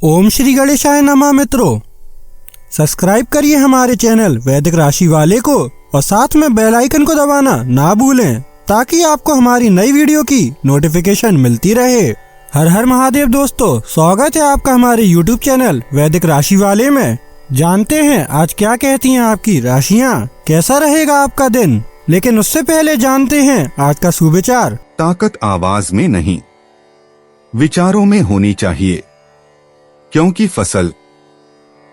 ओम श्री गणेशाय नमः। मित्रों, सब्सक्राइब करिए हमारे चैनल वैदिक राशि वाले को और साथ में बेल आइकन को दबाना ना भूलें ताकि आपको हमारी नई वीडियो की नोटिफिकेशन मिलती रहे। हर हर महादेव दोस्तों, स्वागत है आपका हमारे YouTube चैनल वैदिक राशि वाले में। जानते हैं आज क्या कहती हैं आपकी राशियाँ, कैसा रहेगा आपका दिन। लेकिन उससे पहले जानते हैं आज का सुविचार। ताकत आवाज में नहीं, विचारों में होनी चाहिए, क्योंकि फसल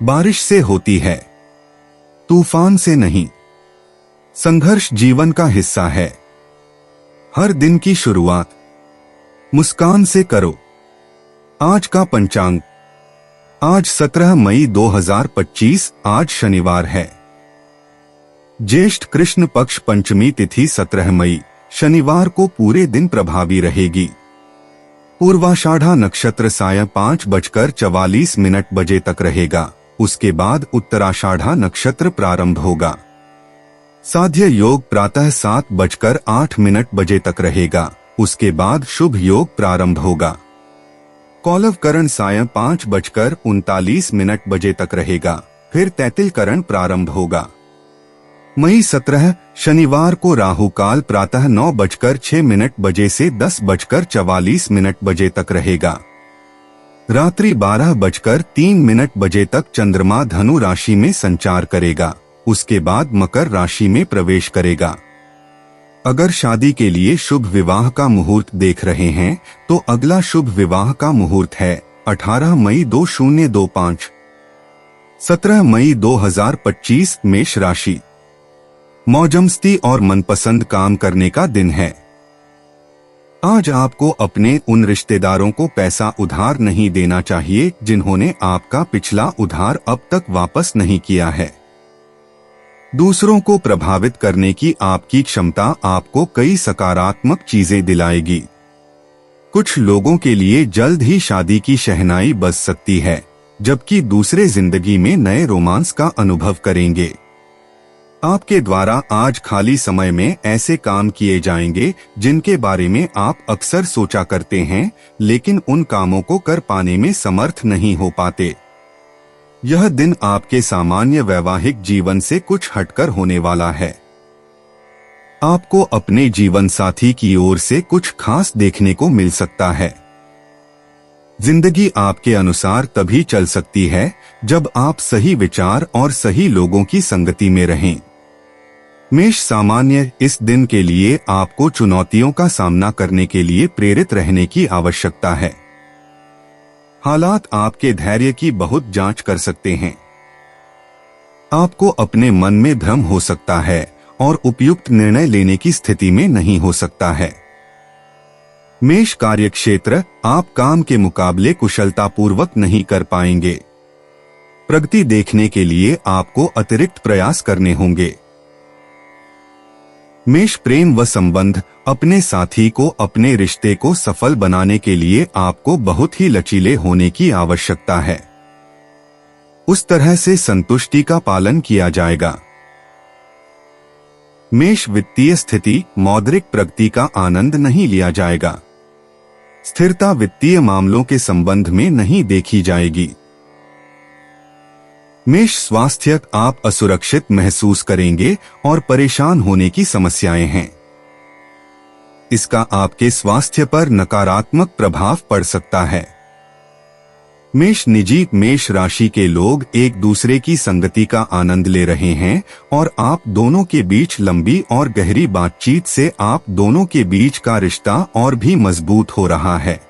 बारिश से होती है, तूफान से नहीं। संघर्ष जीवन का हिस्सा है। हर दिन की शुरुआत मुस्कान से करो। आज का पंचांग, आज 17 मई 2025, आज शनिवार है। ज्येष्ठ कृष्ण पक्ष पंचमी तिथि 17 मई शनिवार को पूरे दिन प्रभावी रहेगी। पूर्वाषाढ़ा नक्षत्र सायं 5:44 बजे तक रहेगा। उसके बाद उत्तराषाढ़ा नक्षत्र प्रारंभ होगा। साध्य योग प्रातः 7:08 बजे तक रहेगा। उसके बाद शुभ योग प्रारंभ होगा। कौलव करण सायं 5:39 बजे तक रहेगा। फिर तैतिल करण प्रारंभ होगा। मई 17 शनिवार को राहु काल प्रातः 9:06 बजे से 10:44 बजे तक रहेगा। रात्रि 12:03 बजे तक चंद्रमा धनु राशि में संचार करेगा। उसके बाद मकर राशि में प्रवेश करेगा। अगर शादी के लिए शुभ विवाह का मुहूर्त देख रहे हैं तो अगला शुभ विवाह का मुहूर्त है 18 मई 2025। 17 मई 2025 मेष राशि। मौजमस्ती और मनपसंद काम करने का दिन है। आज आपको अपने उन रिश्तेदारों को पैसा उधार नहीं देना चाहिए जिन्होंने आपका पिछला उधार अब तक वापस नहीं किया है। दूसरों को प्रभावित करने की आपकी क्षमता आपको कई सकारात्मक चीजें दिलाएगी। कुछ लोगों के लिए जल्द ही शादी की शहनाई बज सकती है, जबकि दूसरे जिंदगी में नए रोमांस का अनुभव करेंगे। आपके द्वारा आज खाली समय में ऐसे काम किए जाएंगे जिनके बारे में आप अक्सर सोचा करते हैं, लेकिन उन कामों को कर पाने में समर्थ नहीं हो पाते। यह दिन आपके सामान्य वैवाहिक जीवन से कुछ हटकर होने वाला है। आपको अपने जीवन साथी की ओर से कुछ खास देखने को मिल सकता है। जिंदगी आपके अनुसार तभी चल सकती है जब आप सही विचार और सही लोगों की संगति में रहें। मेष सामान्य, इस दिन के लिए आपको चुनौतियों का सामना करने के लिए प्रेरित रहने की आवश्यकता है। हालात आपके धैर्य की बहुत जांच कर सकते हैं। आपको अपने मन में भ्रम हो सकता है और उपयुक्त निर्णय लेने की स्थिति में नहीं हो सकता है। मेष कार्यक्षेत्र, आप काम के मुकाबले कुशलतापूर्वक नहीं कर पाएंगे। प्रगति देखने के लिए आपको अतिरिक्त प्रयास करने होंगे। मेष प्रेम व संबंध, अपने साथी को अपने रिश्ते को सफल बनाने के लिए आपको बहुत ही लचीले होने की आवश्यकता है। उस तरह से संतुष्टि का पालन किया जाएगा। मेष वित्तीय स्थिति, मौद्रिक प्रगति का आनंद नहीं लिया जाएगा। स्थिरता वित्तीय मामलों के संबंध में नहीं देखी जाएगी। मेष स्वास्थ्य, आप असुरक्षित महसूस करेंगे और परेशान होने की समस्याएं हैं। इसका आपके स्वास्थ्य पर नकारात्मक प्रभाव पड़ सकता है। मेष निजी, मेष राशि के लोग एक दूसरे की संगति का आनंद ले रहे हैं और आप दोनों के बीच लंबी और गहरी बातचीत से आप दोनों के बीच का रिश्ता और भी मजबूत हो रहा है।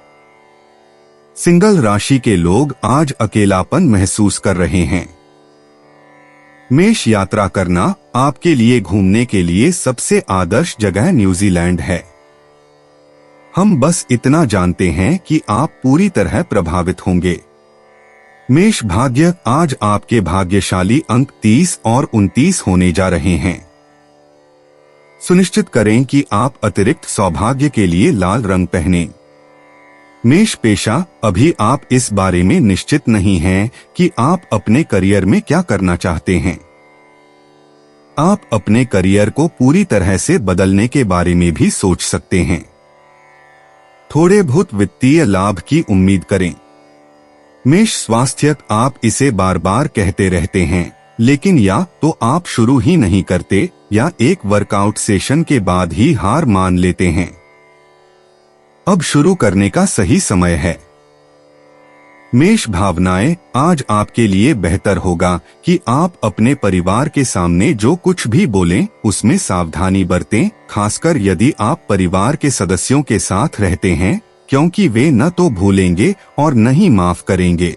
सिंगल राशि के लोग आज अकेलापन महसूस कर रहे हैं। मेष यात्रा करना, आपके लिए घूमने के लिए सबसे आदर्श जगह न्यूजीलैंड है। हम बस इतना जानते हैं कि आप पूरी तरह प्रभावित होंगे। मेष भाग्य, आज आपके भाग्यशाली अंक 30 और 29 होने जा रहे हैं। सुनिश्चित करें कि आप अतिरिक्त सौभाग्य के लिए लाल रंग पहनें। मेष पेशा, अभी आप इस बारे में निश्चित नहीं हैं कि आप अपने करियर में क्या करना चाहते हैं। आप अपने करियर को पूरी तरह से बदलने के बारे में भी सोच सकते हैं। थोड़े बहुत वित्तीय लाभ की उम्मीद करें। मेष स्वास्थ्य, आप इसे बार बार कहते रहते हैं, लेकिन या तो आप शुरू ही नहीं करते या एक वर्कआउट सेशन के बाद ही हार मान लेते हैं। अब शुरू करने का सही समय है। मेष भावनाएं, आज आपके लिए बेहतर होगा कि आप अपने परिवार के सामने जो कुछ भी बोलें उसमें सावधानी बरतें, खासकर यदि आप परिवार के सदस्यों के साथ रहते हैं, क्योंकि वे न तो भूलेंगे और न ही माफ करेंगे।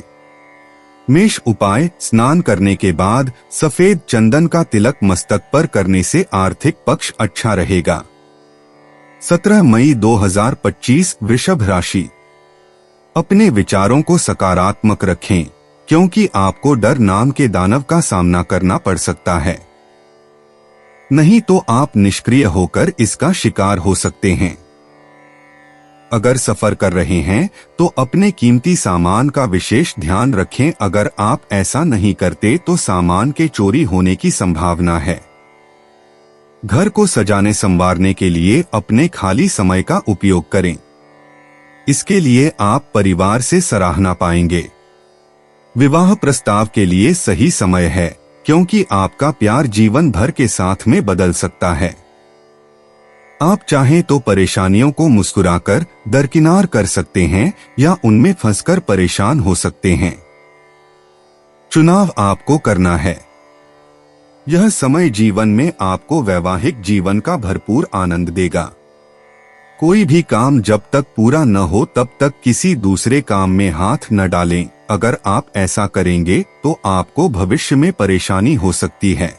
मेष उपाय, स्नान करने के बाद सफेद चंदन का तिलक मस्तक पर करने से आर्थिक पक्ष अच्छा रहेगा। 17 मई 2025 वृषभ राशि, अपने विचारों को सकारात्मक रखें, क्योंकि आपको डर नाम के दानव का सामना करना पड़ सकता है, नहीं तो आप निष्क्रिय होकर इसका शिकार हो सकते हैं। अगर सफर कर रहे हैं तो अपने कीमती सामान का विशेष ध्यान रखें, अगर आप ऐसा नहीं करते तो सामान के चोरी होने की संभावना है। घर को सजाने संवारने के लिए अपने खाली समय का उपयोग करें, इसके लिए आप परिवार से सराहना पाएंगे। विवाह प्रस्ताव के लिए सही समय है, क्योंकि आपका प्यार जीवन भर के साथ में बदल सकता है। आप चाहें तो परेशानियों को मुस्कुराकर दरकिनार कर सकते हैं या उनमें फंसकर परेशान हो सकते हैं। चुनाव आपको करना है। यह समय जीवन में आपको वैवाहिक जीवन का भरपूर आनंद देगा। कोई भी काम जब तक पूरा न हो तब तक किसी दूसरे काम में हाथ न डालें। अगर आप ऐसा करेंगे तो आपको भविष्य में परेशानी हो सकती है।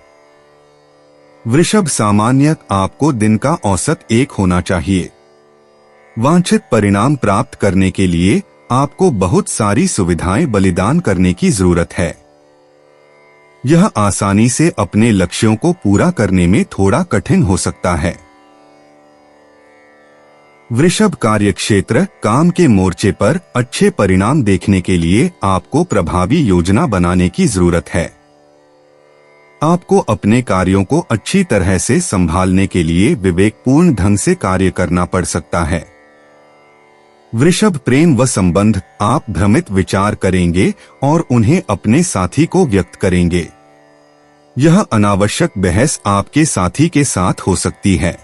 वृषभ सामान्य, आपको दिन का औसत 1 होना चाहिए। वांछित परिणाम प्राप्त करने के लिए आपको बहुत सारी सुविधाएं बलिदान करने की जरूरत है। यह आसानी से अपने लक्ष्यों को पूरा करने में थोड़ा कठिन हो सकता है। वृषभ कार्यक्षेत्र, काम के मोर्चे पर अच्छे परिणाम देखने के लिए आपको प्रभावी योजना बनाने की जरूरत है। आपको अपने कार्यों को अच्छी तरह से संभालने के लिए विवेकपूर्ण ढंग से कार्य करना पड़ सकता है। वृषभ प्रेम व संबंध, आप भ्रमित विचार करेंगे और उन्हें अपने साथी को व्यक्त करेंगे। यह अनावश्यक बहस आपके साथी के साथ हो सकती है।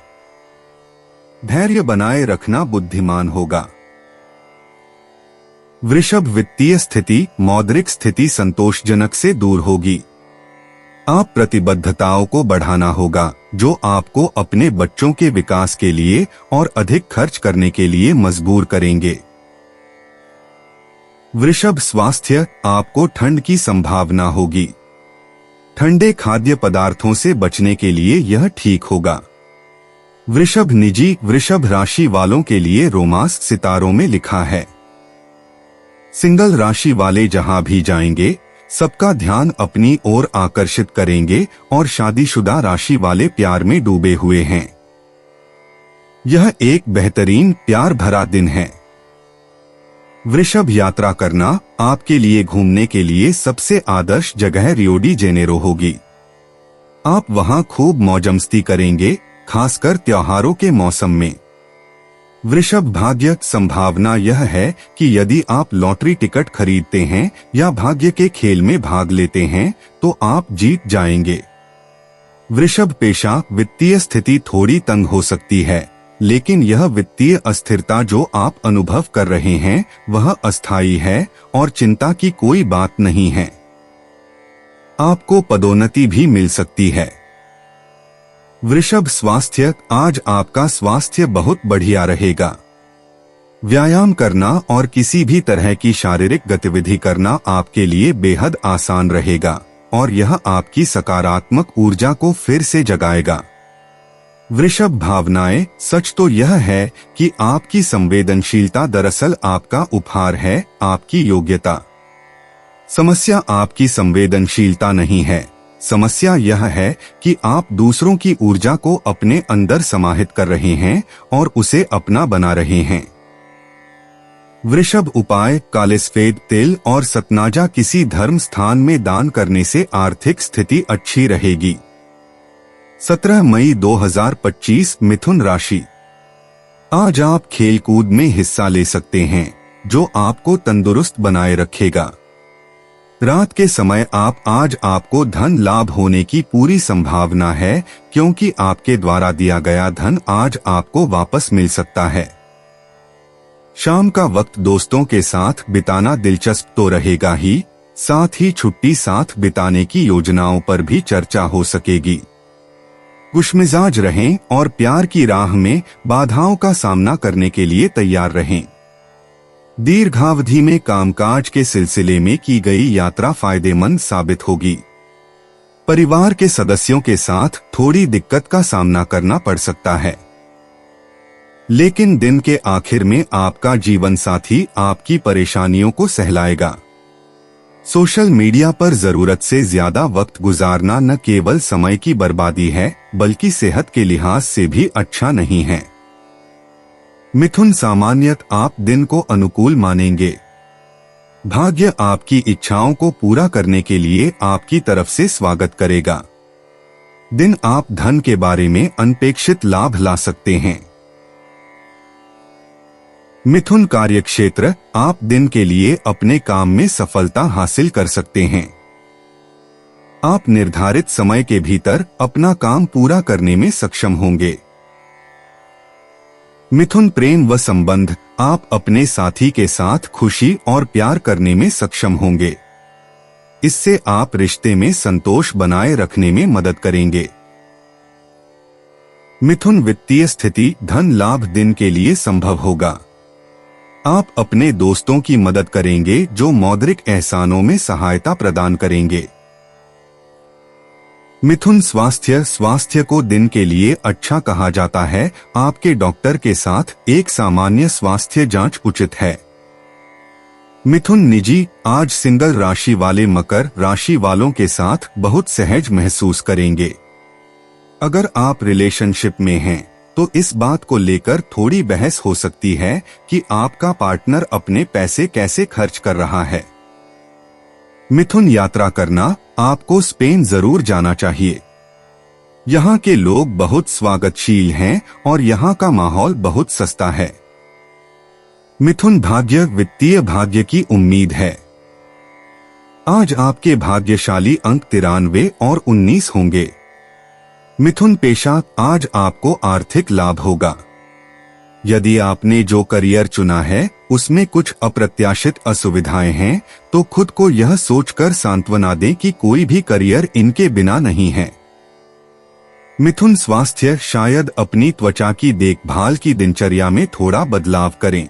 धैर्य बनाए रखना बुद्धिमान होगा। वृषभ वित्तीय स्थिति, मौद्रिक स्थिति संतोषजनक से दूर होगी। आप प्रतिबद्धताओं को बढ़ाना होगा, जो आपको अपने बच्चों के विकास के लिए और अधिक खर्च करने के लिए मजबूर करेंगे। वृषभ स्वास्थ्य, आपको ठंड की संभावना होगी। ठंडे खाद्य पदार्थों से बचने के लिए यह ठीक होगा। वृषभ निजी, वृषभ राशि वालों के लिए रोमांस सितारों में लिखा है। सिंगल राशि वाले जहां भी जाएंगे सबका ध्यान अपनी ओर आकर्षित करेंगे और शादीशुदा राशि वाले प्यार में डूबे हुए हैं। यह एक बेहतरीन प्यार भरा दिन है। वृषभ यात्रा करना, आपके लिए घूमने के लिए सबसे आदर्श जगह रियो डी जेनेरो होगी। आप वहां खूब मौजमस्ती करेंगे, खासकर त्योहारों के मौसम में। वृषभ भाग्य, संभावना यह है कि यदि आप लॉटरी टिकट खरीदते हैं या भाग्य के खेल में भाग लेते हैं तो आप जीत जाएंगे। वृषभ पेशा, वित्तीय स्थिति थोड़ी तंग हो सकती है, लेकिन यह वित्तीय अस्थिरता जो आप अनुभव कर रहे हैं वह अस्थायी है और चिंता की कोई बात नहीं है। आपको पदोन्नति भी मिल सकती है। वृषभ स्वास्थ्य, आज आपका स्वास्थ्य बहुत बढ़िया रहेगा। व्यायाम करना और किसी भी तरह की शारीरिक गतिविधि करना आपके लिए बेहद आसान रहेगा और यह आपकी सकारात्मक ऊर्जा को फिर से जगाएगा। वृषभ भावनाएं, सच तो यह है कि आपकी संवेदनशीलता दरअसल आपका उपहार है, आपकी योग्यता। समस्या आपकी संवेदनशीलता नहीं है, समस्या यह है कि आप दूसरों की ऊर्जा को अपने अंदर समाहित कर रहे हैं और उसे अपना बना रहे हैं। वृषभ उपाय, काले सफेद तिल और सतनाजा किसी धर्म स्थान में दान करने से आर्थिक स्थिति अच्छी रहेगी। 17 मई 2025 मिथुन राशि, आज आप खेलकूद में हिस्सा ले सकते हैं, जो आपको तंदुरुस्त बनाए रखेगा। रात के समय आज आपको धन लाभ होने की पूरी संभावना है, क्योंकि आपके द्वारा दिया गया धन आज आपको वापस मिल सकता है। शाम का वक्त दोस्तों के साथ बिताना दिलचस्प तो रहेगा ही, साथ ही छुट्टी साथ बिताने की योजनाओं पर भी चर्चा हो सकेगी। खुशमिजाज रहें और प्यार की राह में बाधाओं का सामना करने के लिए तैयार रहें। दीर्घावधि में कामकाज के सिलसिले में की गई यात्रा फायदेमंद साबित होगी। परिवार के सदस्यों के साथ थोड़ी दिक्कत का सामना करना पड़ सकता है, लेकिन दिन के आखिर में आपका जीवन साथी आपकी परेशानियों को सहलाएगा। सोशल मीडिया पर जरूरत से ज्यादा वक्त गुजारना न केवल समय की बर्बादी है, बल्कि सेहत के लिहाज से भी अच्छा नहीं है। मिथुन, सामान्यत आप दिन को अनुकूल मानेंगे। भाग्य आपकी इच्छाओं को पूरा करने के लिए आपकी तरफ से स्वागत करेगा। दिन आप धन के बारे में अनपेक्षित लाभ ला सकते हैं। मिथुन, कार्यक्षेत्र आप दिन के लिए अपने काम में सफलता हासिल कर सकते हैं। आप निर्धारित समय के भीतर अपना काम पूरा करने में सक्षम होंगे। मिथुन, प्रेम व संबंध आप अपने साथी के साथ खुशी और प्यार करने में सक्षम होंगे। इससे आप रिश्ते में संतोष बनाए रखने में मदद करेंगे। मिथुन, वित्तीय स्थिति धन लाभ दिन के लिए संभव होगा। आप अपने दोस्तों की मदद करेंगे जो मौद्रिक एहसानों में सहायता प्रदान करेंगे। मिथुन, स्वास्थ्य को दिन के लिए अच्छा कहा जाता है। आपके डॉक्टर के साथ एक सामान्य स्वास्थ्य जांच उचित है। मिथुन, निजी आज सिंगल राशि वाले मकर राशि वालों के साथ बहुत सहज महसूस करेंगे। अगर आप रिलेशनशिप में हैं तो इस बात को लेकर थोड़ी बहस हो सकती है कि आपका पार्टनर अपने पैसे कैसे खर्च कर रहा है। मिथुन, यात्रा करना आपको स्पेन जरूर जाना चाहिए। यहाँ के लोग बहुत स्वागतशील हैं और यहाँ का माहौल बहुत सस्ता है। मिथुन, भाग्य वित्तीय भाग्य की उम्मीद है। आज आपके भाग्यशाली अंक 93 और 19 होंगे। मिथुन, पेशा आज आपको आर्थिक लाभ होगा। यदि आपने जो करियर चुना है उसमें कुछ अप्रत्याशित असुविधाएं हैं, तो खुद को यह सोचकर सांत्वना दें कि कोई भी करियर इनके बिना नहीं है। मिथुन, स्वास्थ्य शायद अपनी त्वचा की देखभाल की दिनचर्या में थोड़ा बदलाव करें।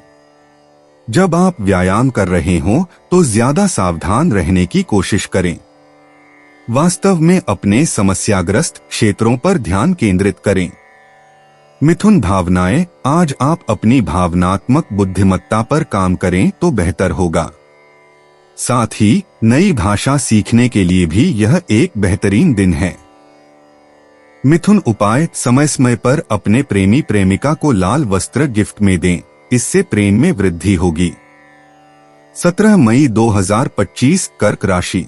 जब आप व्यायाम कर रहे हों तो ज्यादा सावधान रहने की कोशिश करें। वास्तव में अपने समस्याग्रस्त क्षेत्रों पर ध्यान केंद्रित करें। मिथुन, भावनाएं आज आप अपनी भावनात्मक बुद्धिमत्ता पर काम करें तो बेहतर होगा। साथ ही नई भाषा सीखने के लिए भी यह एक बेहतरीन दिन है। मिथुन, उपाय समय समय पर अपने प्रेमी प्रेमिका को लाल वस्त्र गिफ्ट में दें, इससे प्रेम में वृद्धि होगी। 17 मई 2025 कर्क राशि।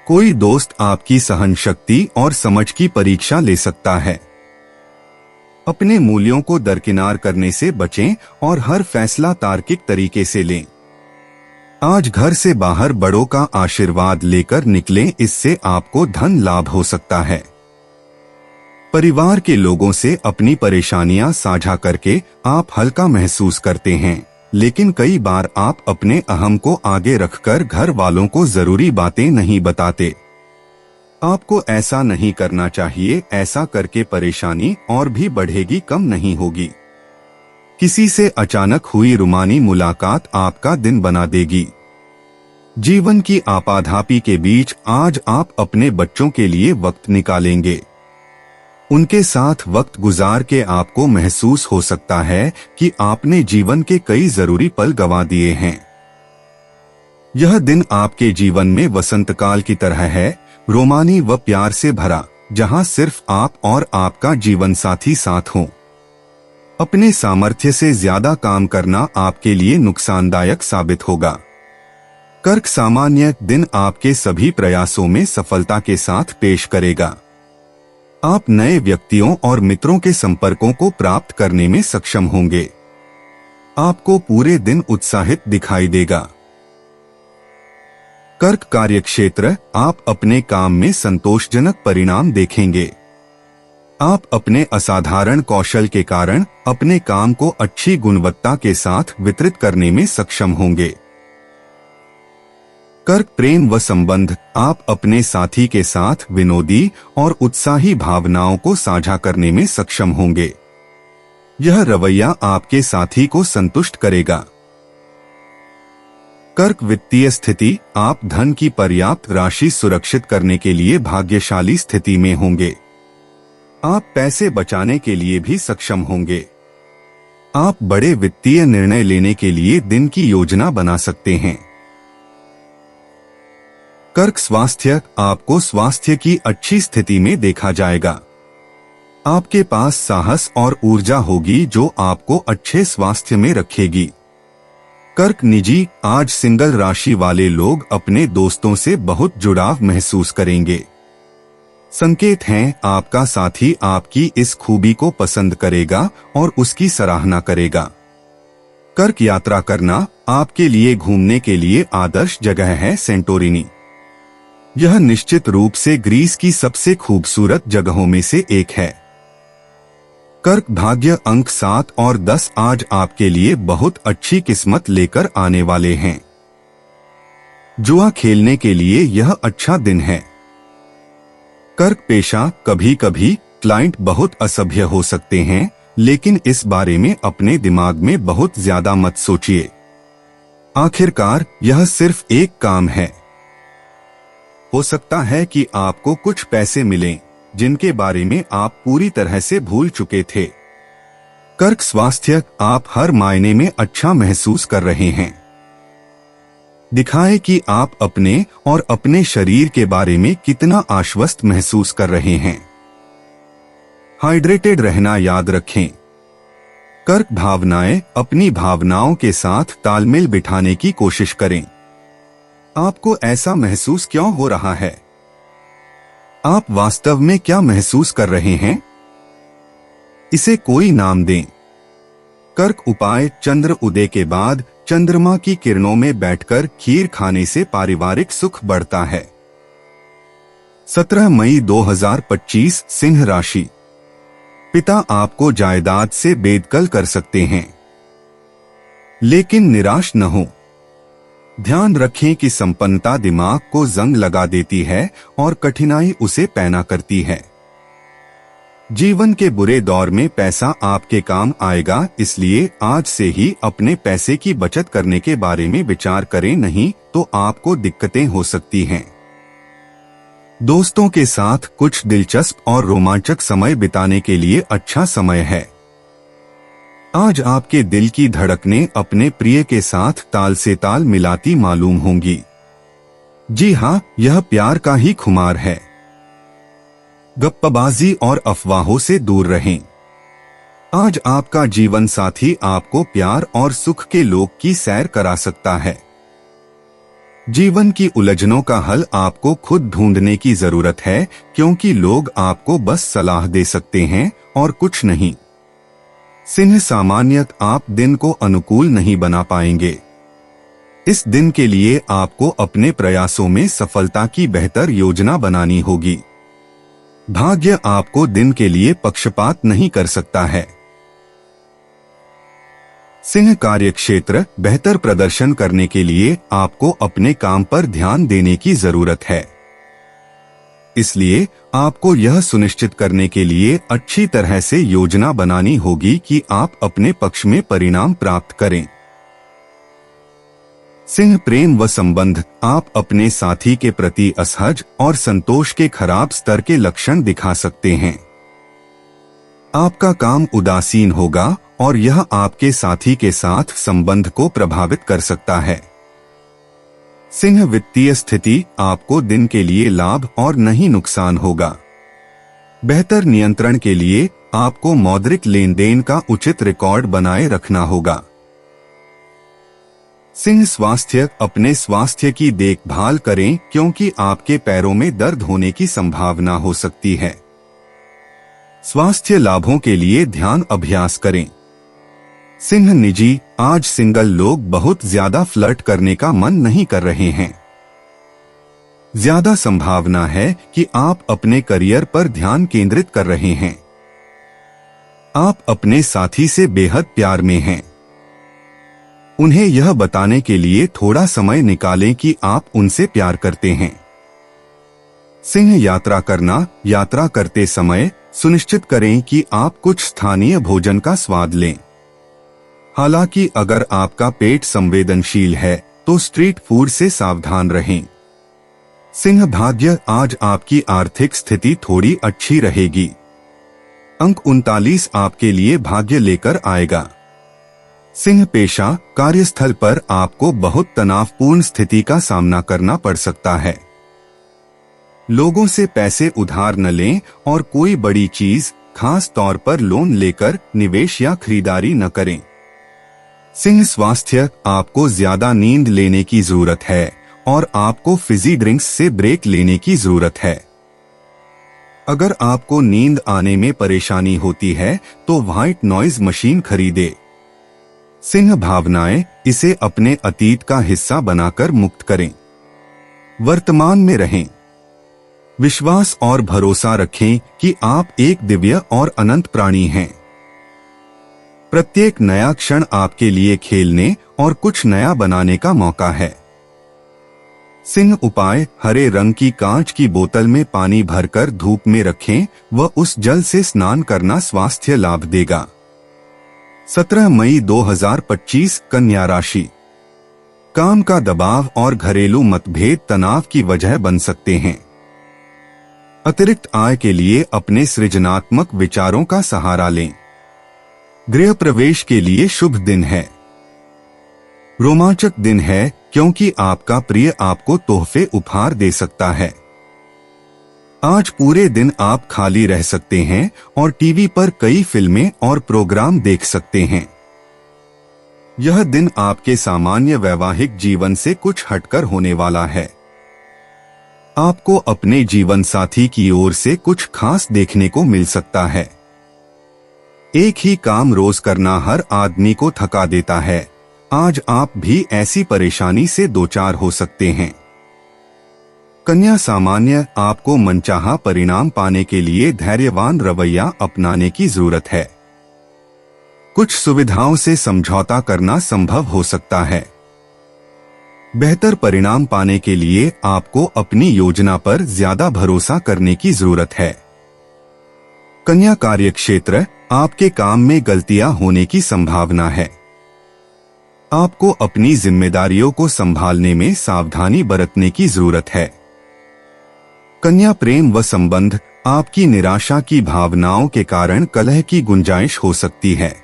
कोई दोस्त आपकी सहन शक्ति और समझ की परीक्षा ले सकता है। अपने मूल्यों को दरकिनार करने से बचें और हर फैसला तार्किक तरीके से लें। आज घर से बाहर बड़ों का आशीर्वाद लेकर निकलें, इससे आपको धन लाभ हो सकता है। परिवार के लोगों से अपनी परेशानियां साझा करके आप हल्का महसूस करते हैं, लेकिन कई बार आप अपने अहम को आगे रखकर घर वालों को जरूरी बातें नहीं बताते। आपको ऐसा नहीं करना चाहिए, ऐसा करके परेशानी और भी बढ़ेगी, कम नहीं होगी। किसी से अचानक हुई रूमानी मुलाकात आपका दिन बना देगी। जीवन की आपाधापी के बीच आज आप अपने बच्चों के लिए वक्त निकालेंगे। उनके साथ वक्त गुजार के आपको महसूस हो सकता है कि आपने जीवन के कई जरूरी पल गंवा दिए हैं। यह दिन आपके जीवन में वसंतकाल की तरह है, रोमानी व प्यार से भरा, जहां सिर्फ आप और आपका जीवन साथी साथ हो। अपने सामर्थ्य से ज्यादा काम करना आपके लिए नुकसानदायक साबित होगा। कर्क, सामान्य दिन आपके सभी प्रयासों में सफलता के साथ पेश करेगा। आप नए व्यक्तियों और मित्रों के संपर्कों को प्राप्त करने में सक्षम होंगे। आपको पूरे दिन उत्साहित दिखाई देगा। कर्क कार्यक्षेत्र, आप अपने काम में संतोषजनक परिणाम देखेंगे। आप अपने असाधारण कौशल के कारण अपने काम को अच्छी गुणवत्ता के साथ वितरित करने में सक्षम होंगे। कर्क प्रेम व संबंध, आप अपने साथी के साथ विनोदी और उत्साही भावनाओं को साझा करने में सक्षम होंगे। यह रवैया आपके साथी को संतुष्ट करेगा। कर्क वित्तीय स्थिति, आप धन की पर्याप्त राशि सुरक्षित करने के लिए भाग्यशाली स्थिति में होंगे। आप पैसे बचाने के लिए भी सक्षम होंगे। आप बड़े वित्तीय निर्णय लेने के लिए दिन की योजना बना सकते हैं। कर्क स्वास्थ्य, आपको स्वास्थ्य की अच्छी स्थिति में देखा जाएगा। आपके पास साहस और ऊर्जा होगी जो आपको अच्छे स्वास्थ्य में रखेगी। कर्क निजी, आज सिंगल राशि वाले लोग अपने दोस्तों से बहुत जुड़ाव महसूस करेंगे। संकेत हैं, आपका साथी आपकी इस खूबी को पसंद करेगा और उसकी सराहना करेगा। कर्क यात्रा करना, आपके लिए घूमने के लिए आदर्श जगह है सेंटोरिनी। यह निश्चित रूप से ग्रीस की सबसे खूबसूरत जगहों में से एक है। कर्क भाग्य अंक 7 और 10 आज आपके लिए बहुत अच्छी किस्मत लेकर आने वाले हैं। जुआ खेलने के लिए यह अच्छा दिन है। कर्क पेशा, कभी कभी क्लाइंट बहुत असभ्य हो सकते हैं, लेकिन इस बारे में अपने दिमाग में बहुत ज्यादा मत सोचिए। आखिरकार यह सिर्फ एक काम है। हो सकता है कि आपको कुछ पैसे मिलें जिनके बारे में आप पूरी तरह से भूल चुके थे। कर्क स्वास्थ्य, आप हर मायने में अच्छा महसूस कर रहे हैं। दिखाएं कि आप अपने और अपने शरीर के बारे में कितना आश्वस्त महसूस कर रहे हैं। हाइड्रेटेड रहना याद रखें। कर्क भावनाएं, अपनी भावनाओं के साथ तालमेल बिठाने की कोशिश करें। आपको ऐसा महसूस क्यों हो रहा है? आप वास्तव में क्या महसूस कर रहे हैं? इसे कोई नाम दें। कर्क उपाय, चंद्र उदय के बाद चंद्रमा की किरणों में बैठकर खीर खाने से पारिवारिक सुख बढ़ता है। 17 मई 2025 सिंह राशि, पिता आपको जायदाद से बेदखल कर सकते हैं, लेकिन निराश न हो। ध्यान रखें कि संपन्नता दिमाग को जंग लगा देती है और कठिनाई उसे पैना करती है। जीवन के बुरे दौर में पैसा आपके काम आएगा, इसलिए आज से ही अपने पैसे की बचत करने के बारे में विचार करें, नहीं तो आपको दिक्कतें हो सकती हैं। दोस्तों के साथ कुछ दिलचस्प और रोमांचक समय बिताने के लिए अच्छा समय है। आज आपके दिल की धड़कनें अपने प्रिय के साथ ताल से ताल मिलाती मालूम होंगी। जी हाँ, यह प्यार का ही खुमार है। गप्पाबाजी और अफवाहों से दूर रहें। आज आपका जीवन साथी आपको प्यार और सुख के लोक की सैर करा सकता है। जीवन की उलझनों का हल आपको खुद ढूंढने की जरूरत है, क्योंकि लोग आपको बस सलाह दे सकते हैं और कुछ नहीं। सिंह सामान्यत, आप दिन को अनुकूल नहीं बना पाएंगे। इस दिन के लिए आपको अपने प्रयासों में सफलता की बेहतर योजना बनानी होगी। भाग्य आपको दिन के लिए पक्षपात नहीं कर सकता है। सिंह कार्यक्षेत्र, बेहतर प्रदर्शन करने के लिए आपको अपने काम पर ध्यान देने की जरूरत है। इसलिए आपको यह सुनिश्चित करने के लिए अच्छी तरह से योजना बनानी होगी कि आप अपने पक्ष में परिणाम प्राप्त करें। सिंह प्रेम व संबंध, आप अपने साथी के प्रति असहज और संतोष के खराब स्तर के लक्षण दिखा सकते हैं। आपका काम उदासीन होगा और यह आपके साथी के साथ संबंध को प्रभावित कर सकता है। सिंह वित्तीय स्थिति, आपको दिन के लिए लाभ और नहीं नुकसान होगा। बेहतर नियंत्रण के लिए आपको मौद्रिक लेन देन का उचित रिकॉर्ड बनाए रखना होगा। सिंह स्वास्थ्य, अपने स्वास्थ्य की देखभाल करें, क्योंकि आपके पैरों में दर्द होने की संभावना हो सकती है। स्वास्थ्य लाभों के लिए ध्यान अभ्यास करें। सिंह निजी, आज सिंगल लोग बहुत ज्यादा फ्लर्ट करने का मन नहीं कर रहे हैं। ज्यादा संभावना है कि आप अपने करियर पर ध्यान केंद्रित कर रहे हैं। आप अपने साथी से बेहद प्यार में हैं। उन्हें यह बताने के लिए थोड़ा समय निकालें कि आप उनसे प्यार करते हैं। सिंह यात्रा करना, यात्रा करते समय सुनिश्चित करें कि आप कुछ स्थानीय भोजन का स्वाद लें। हालांकि अगर आपका पेट संवेदनशील है तो स्ट्रीट फूड से सावधान रहें। सिंह भाग्य, आज आपकी आर्थिक स्थिति थोड़ी अच्छी रहेगी। अंक 39 आपके लिए भाग्य लेकर आएगा। सिंह पेशा, कार्यस्थल पर आपको बहुत तनावपूर्ण स्थिति का सामना करना पड़ सकता है। लोगों से पैसे उधार न लें और कोई बड़ी चीज, खास तौर पर लोन लेकर निवेश या खरीदारी न करें। सिंह स्वास्थ्य, आपको ज्यादा नींद लेने की जरूरत है और आपको फिजी ड्रिंक्स से ब्रेक लेने की जरूरत है। अगर आपको नींद आने में परेशानी होती है तो व्हाइट नॉइज मशीन खरीदे। सिंह भावनाएं, इसे अपने अतीत का हिस्सा बनाकर मुक्त करें। वर्तमान में रहें। विश्वास और भरोसा रखें कि आप एक दिव्य और अनंत प्राणी हैं। प्रत्येक नया क्षण आपके लिए खेलने और कुछ नया बनाने का मौका है। सिंह उपाय, हरे रंग की कांच की बोतल में पानी भरकर धूप में रखें व उस जल से स्नान करना स्वास्थ्य लाभ देगा। 17 मई 2025, कन्या राशि। काम का दबाव और घरेलू मतभेद तनाव की वजह बन सकते हैं। अतिरिक्त आय के लिए अपने सृजनात्मक विचारों का सहारा लें। गृह प्रवेश के लिए शुभ दिन है। रोमांचक दिन है क्योंकि आपका प्रिय आपको तोहफे उपहार दे सकता है। आज पूरे दिन आप खाली रह सकते हैं और टीवी पर कई फिल्में और प्रोग्राम देख सकते हैं। यह दिन आपके सामान्य वैवाहिक जीवन से कुछ हटकर होने वाला है। आपको अपने जीवन साथी की ओर से कुछ खास देखने को मिल सकता है। एक ही काम रोज करना हर आदमी को थका देता है। आज आप भी ऐसी परेशानी से दो चार हो सकते हैं। कन्या सामान्य, आपको मनचाहा परिणाम पाने के लिए धैर्यवान रवैया अपनाने की जरूरत है। कुछ सुविधाओं से समझौता करना संभव हो सकता है। बेहतर परिणाम पाने के लिए आपको अपनी योजना पर ज्यादा भरोसा करने की जरूरत है। कन्या कार्यक्षेत्र, आपके काम में गलतियां होने की संभावना है। आपको अपनी जिम्मेदारियों को संभालने में सावधानी बरतने की जरूरत है। कन्या प्रेम व संबंध, आपकी निराशा की भावनाओं के कारण कलह की गुंजाइश हो सकती है।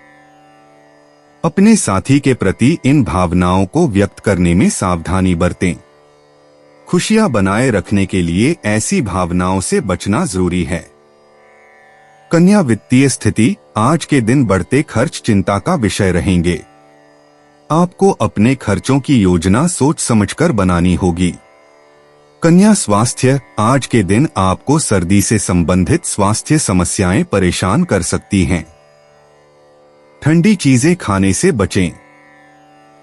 अपने साथी के प्रति इन भावनाओं को व्यक्त करने में सावधानी बरतें। खुशियां बनाए रखने के लिए ऐसी भावनाओं से बचना जरूरी है। कन्या वित्तीय स्थिति, आज के दिन बढ़ते खर्च चिंता का विषय रहेंगे। आपको अपने खर्चों की योजना सोच समझकर बनानी होगी। कन्या स्वास्थ्य, आज के दिन आपको सर्दी से संबंधित स्वास्थ्य समस्याएं परेशान कर सकती हैं। ठंडी चीजें खाने से बचें।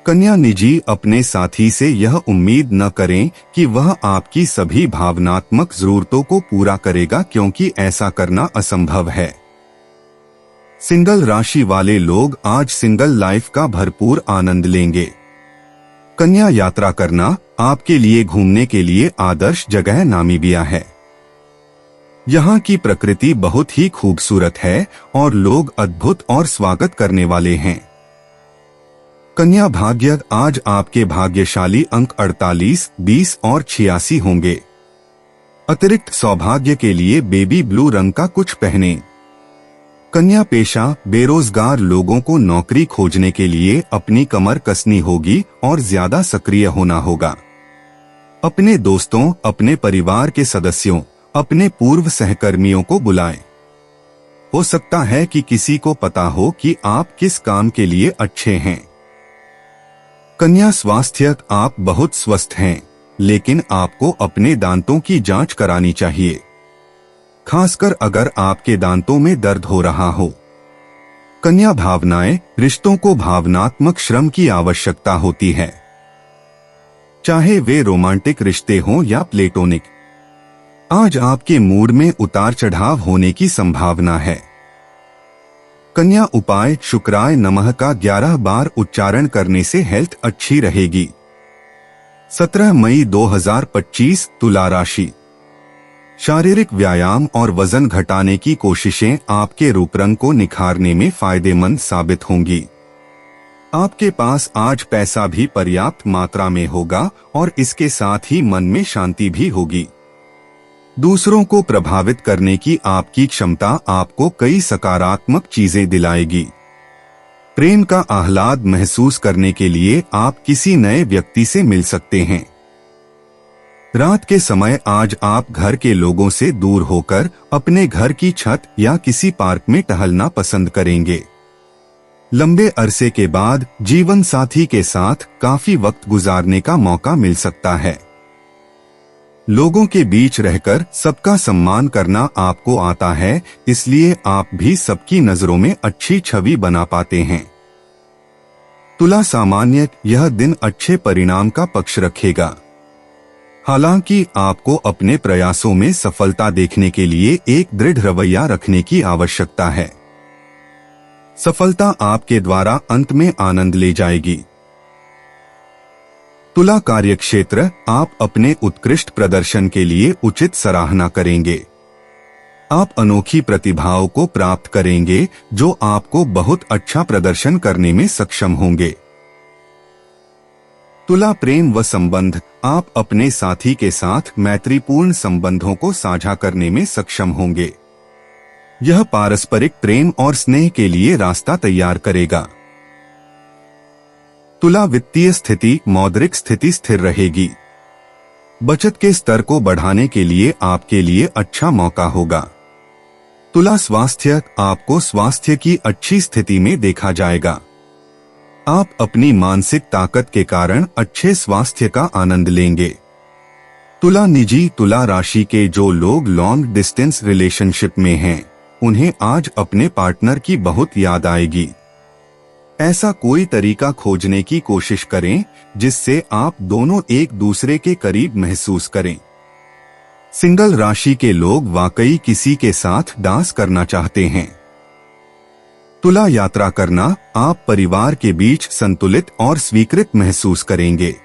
कन्या निजी, अपने साथी से यह उम्मीद न करें कि वह आपकी सभी भावनात्मक जरूरतों को पूरा करेगा क्योंकि ऐसा करना असंभव है। सिंगल राशि वाले लोग आज सिंगल लाइफ का भरपूर आनंद लेंगे। कन्या यात्रा करना, आपके लिए घूमने के लिए आदर्श जगह नामीबिया है। यहाँ की प्रकृति बहुत ही खूबसूरत है और लोग अद्भुत और स्वागत करने वाले हैं। कन्या भाग्य, आज आपके भाग्यशाली अंक 48, 20 और 86 होंगे। अतिरिक्त सौभाग्य के लिए बेबी ब्लू रंग का कुछ पहनें। कन्या पेशा, बेरोजगार लोगों को नौकरी खोजने के लिए अपनी कमर कसनी होगी और ज्यादा सक्रिय होना होगा। अपने दोस्तों, अपने परिवार के सदस्यों, अपने पूर्व सहकर्मियों को बुलाएं। हो सकता है कि किसी को पता हो कि आप किस काम के लिए अच्छे हैं। कन्या स्वास्थ्य, आप बहुत स्वस्थ हैं, लेकिन आपको अपने दांतों की जांच करानी चाहिए, खासकर अगर आपके दांतों में दर्द हो रहा हो। कन्या भावनाएं, रिश्तों को भावनात्मक श्रम की आवश्यकता होती है, चाहे वे रोमांटिक रिश्ते हों या प्लेटोनिक। आज आपके मूड में उतार चढ़ाव होने की संभावना है। कन्या उपाय, शुक्राय नमः का 11 बार उच्चारण करने से हेल्थ अच्छी रहेगी। 17 मई 2025 तुला राशि। शारीरिक व्यायाम और वजन घटाने की कोशिशें आपके रूप रंग को निखारने में फायदेमंद साबित होंगी। आपके पास आज पैसा भी पर्याप्त मात्रा में होगा और इसके साथ ही मन में शांति भी होगी। दूसरों को प्रभावित करने की आपकी क्षमता आपको कई सकारात्मक चीजें दिलाएगी। प्रेम का आह्लाद महसूस करने के लिए आप किसी नए व्यक्ति से मिल सकते हैं। रात के समय आज आप घर के लोगों से दूर होकर अपने घर की छत या किसी पार्क में टहलना पसंद करेंगे। लंबे अरसे के बाद जीवन साथी के साथ काफी वक्त गुजारने का मौका मिल सकता है। लोगों के बीच रहकर सबका सम्मान करना आपको आता है, इसलिए आप भी सबकी नजरों में अच्छी छवि बना पाते हैं। तुला सामान्य यह दिन अच्छे परिणाम का पक्ष रखेगा। हालांकि आपको अपने प्रयासों में सफलता देखने के लिए एक दृढ़ रवैया रखने की आवश्यकता है। सफलता आपके द्वारा अंत में आनंद ले जाएगी। तुला कार्यक्षेत्र, आप अपने उत्कृष्ट प्रदर्शन के लिए उचित सराहना करेंगे। आप अनोखी प्रतिभाओं को प्राप्त करेंगे जो आपको बहुत अच्छा प्रदर्शन करने में सक्षम होंगे। तुला प्रेम व संबंध, आप अपने साथी के साथ मैत्रीपूर्ण संबंधों को साझा करने में सक्षम होंगे। यह पारस्परिक प्रेम और स्नेह के लिए रास्ता तैयार करेगा। तुला वित्तीय स्थिति, मौद्रिक स्थिति स्थिर रहेगी। बचत के स्तर को बढ़ाने के लिए आपके लिए अच्छा मौका होगा। तुला स्वास्थ्य, आपको स्वास्थ्य की अच्छी स्थिति में देखा जाएगा। आप अपनी मानसिक ताकत के कारण अच्छे स्वास्थ्य का आनंद लेंगे। तुला निजी, तुला राशि के जो लोग लॉन्ग डिस्टेंस रिलेशनशिप में हैं, उन्हें आज अपने पार्टनर की बहुत याद आएगी। ऐसा कोई तरीका खोजने की कोशिश करें जिससे आप दोनों एक दूसरे के करीब महसूस करें। सिंगल राशि के लोग वाकई किसी के साथ डांस करना चाहते हैं। तुला यात्रा करना, आप परिवार के बीच संतुलित और स्वीकृत महसूस करेंगे।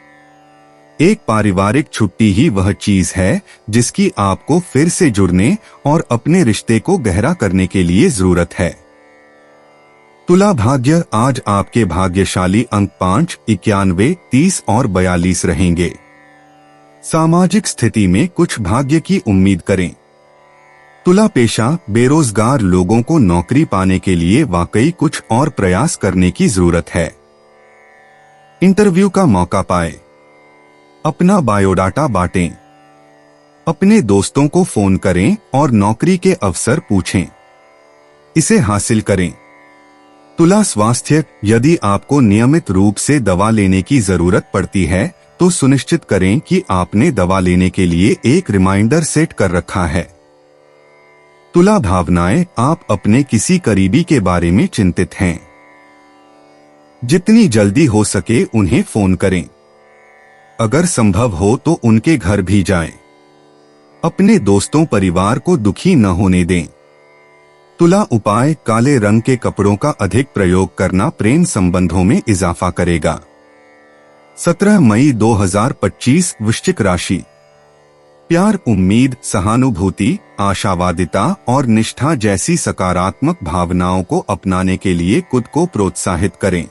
एक पारिवारिक छुट्टी ही वह चीज है जिसकी आपको फिर से जुड़ने और अपने रिश्ते को गहरा करने के लिए जरूरत है। तुला भाग्य, आज आपके भाग्यशाली अंक 5, 91, 30 और 42 रहेंगे। सामाजिक स्थिति में कुछ भाग्य की उम्मीद करें। तुला पेशा, बेरोजगार लोगों को नौकरी पाने के लिए वाकई कुछ और प्रयास करने की जरूरत है। इंटरव्यू का मौका पाए। अपना बायोडाटा बांटें। अपने दोस्तों को फोन करें और नौकरी के अवसर पूछें। इसे हासिल करें। तुला स्वास्थ्य, यदि आपको नियमित रूप से दवा लेने की जरूरत पड़ती है तो सुनिश्चित करें कि आपने दवा लेने के लिए एक रिमाइंडर सेट कर रखा है। तुला भावनाएं, आप अपने किसी करीबी के बारे में चिंतित हैं। जितनी जल्दी हो सके उन्हें फोन करें। अगर संभव हो तो उनके घर भी जाएं। अपने दोस्तों परिवार को दुखी न होने दें। तुला उपाय, काले रंग के कपड़ों का अधिक प्रयोग करना प्रेम संबंधों में इजाफा करेगा। 17 मई 2025 वृश्चिक राशि। प्यार, उम्मीद, सहानुभूति, आशावादिता और निष्ठा जैसी सकारात्मक भावनाओं को अपनाने के लिए खुद को प्रोत्साहित करें।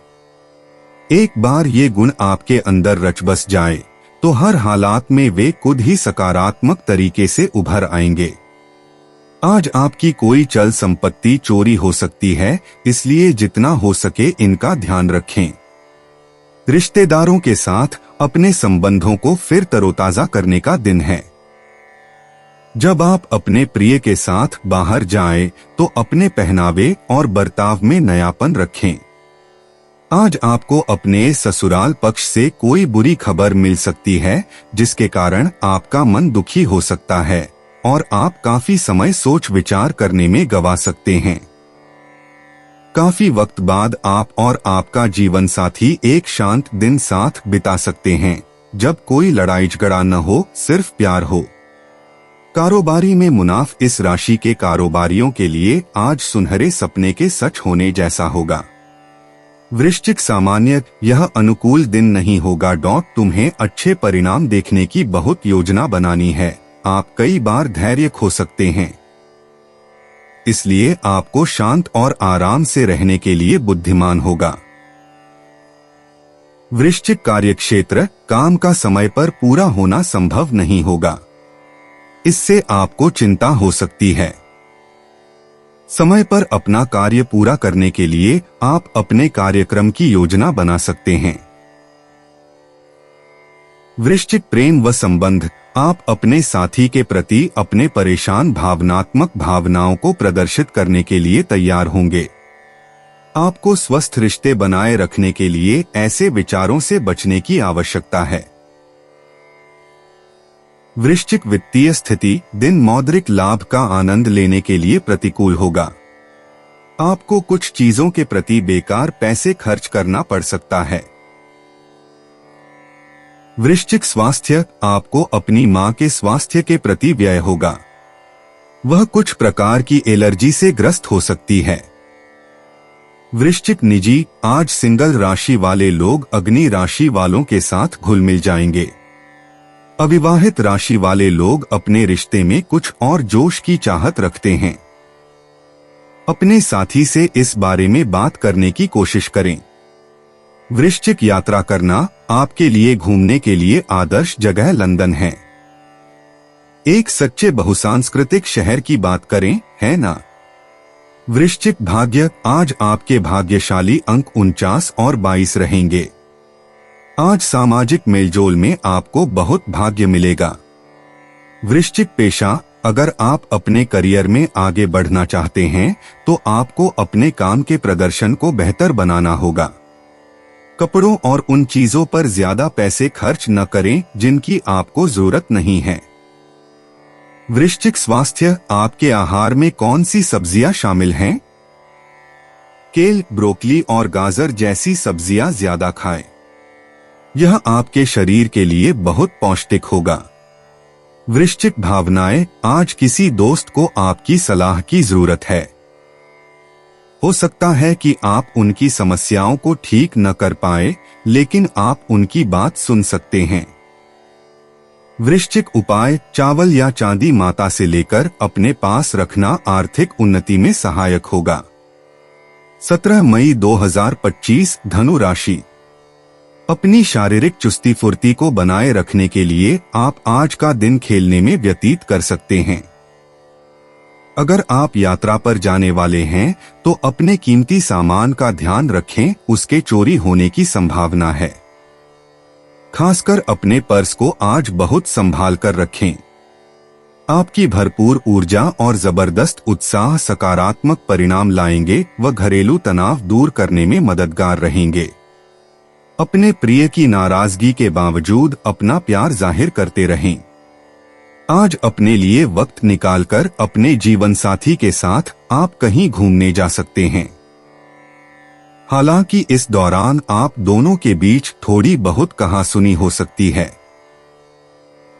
एक बार ये गुण आपके अंदर रच बस जाए तो हर हालात में वे खुद ही सकारात्मक तरीके से उभर आएंगे। आज आपकी कोई चल संपत्ति चोरी हो सकती है, इसलिए जितना हो सके इनका ध्यान रखें। रिश्तेदारों के साथ अपने संबंधों को फिर तरोताजा करने का दिन है। जब आप अपने प्रिय के साथ बाहर जाएं, तो अपने पहनावे और बर्ताव में नयापन रखें। आज आपको अपने ससुराल पक्ष से कोई बुरी खबर मिल सकती है, जिसके कारण आपका मन दुखी हो सकता है और आप काफी समय सोच विचार करने में गवा सकते हैं। काफी वक्त बाद आप और आपका जीवन साथी एक शांत दिन साथ बिता सकते हैं, जब कोई लड़ाई झगड़ा न हो, सिर्फ प्यार हो। कारोबारी में मुनाफ। इस राशि के कारोबारियों के लिए आज सुनहरे सपने के सच होने जैसा होगा। वृश्चिक सामान्य, यह अनुकूल दिन नहीं होगा। तुम्हें अच्छे परिणाम देखने की बहुत योजना बनानी है। आप कई बार धैर्य खो सकते हैं, इसलिए आपको शांत और आराम से रहने के लिए बुद्धिमान होगा। वृश्चिक कार्यक्षेत्र, काम का समय पर पूरा होना संभव नहीं होगा, इससे आपको चिंता हो सकती है। समय पर अपना कार्य पूरा करने के लिए आप अपने कार्यक्रम की योजना बना सकते हैं। वृश्चिक प्रेम व संबंध, आप अपने साथी के प्रति अपने परेशान भावनात्मक भावनाओं को प्रदर्शित करने के लिए तैयार होंगे। आपको स्वस्थ रिश्ते बनाए रखने के लिए ऐसे विचारों से बचने की आवश्यकता है। वृश्चिक वित्तीय स्थिति, दिन मौद्रिक लाभ का आनंद लेने के लिए प्रतिकूल होगा। आपको कुछ चीजों के प्रति बेकार पैसे खर्च करना पड़ सकता है। वृश्चिक स्वास्थ्य, आपको अपनी मां के स्वास्थ्य के प्रति व्यय होगा। वह कुछ प्रकार की एलर्जी से ग्रस्त हो सकती है। वृश्चिक निजी, आज सिंगल राशि वाले लोग अग्नि राशि वालों के साथ घुल मिल जाएंगे। अविवाहित राशि वाले लोग अपने रिश्ते में कुछ और जोश की चाहत रखते हैं। अपने साथी से इस बारे में बात करने की कोशिश करें। वृश्चिक यात्रा करना, आपके लिए घूमने के लिए आदर्श जगह लंदन है। एक सच्चे बहुसांस्कृतिक शहर की बात करें, है ना? वृश्चिक भाग्य, आज आपके भाग्यशाली अंक 49 और 22 रहेंगे। आज सामाजिक मेलजोल में आपको बहुत भाग्य मिलेगा। वृश्चिक पेशा, अगर आप अपने करियर में आगे बढ़ना चाहते हैं तो आपको अपने काम के प्रदर्शन को बेहतर बनाना होगा। कपड़ों और उन चीजों पर ज्यादा पैसे खर्च न करें जिनकी आपको जरूरत नहीं है। वृश्चिक स्वास्थ्य, आपके आहार में कौन सी सब्जियां शामिल हैं? केल, ब्रोकली और गाजर जैसी सब्जियां ज्यादा खाएं। यह आपके शरीर के लिए बहुत पौष्टिक होगा। वृश्चिक भावनाएं, आज किसी दोस्त को आपकी सलाह की जरूरत है। हो सकता है कि आप उनकी समस्याओं को ठीक न कर पाए, लेकिन आप उनकी बात सुन सकते हैं। वृश्चिक उपाय, चावल या चांदी माता से लेकर अपने पास रखना आर्थिक उन्नति में सहायक होगा। 17 मई 2025, धनु राशि। अपनी शारीरिक चुस्ती फुर्ती को बनाए रखने के लिए आप आज का दिन खेलने में व्यतीत कर सकते हैं। अगर आप यात्रा पर जाने वाले हैं तो अपने कीमती सामान का ध्यान रखें, उसके चोरी होने की संभावना है। खासकर अपने पर्स को आज बहुत संभाल कर रखें। आपकी भरपूर ऊर्जा और जबरदस्त उत्साह सकारात्मक परिणाम लाएंगे व घरेलू तनाव दूर करने में मददगार रहेंगे। अपने प्रिय की नाराजगी के बावजूद अपना प्यार जाहिर करते रहें। आज अपने लिए वक्त निकालकर अपने जीवन साथी के साथ आप कहीं घूमने जा सकते हैं। हालांकि इस दौरान आप दोनों के बीच थोड़ी बहुत कहासुनी हो सकती है।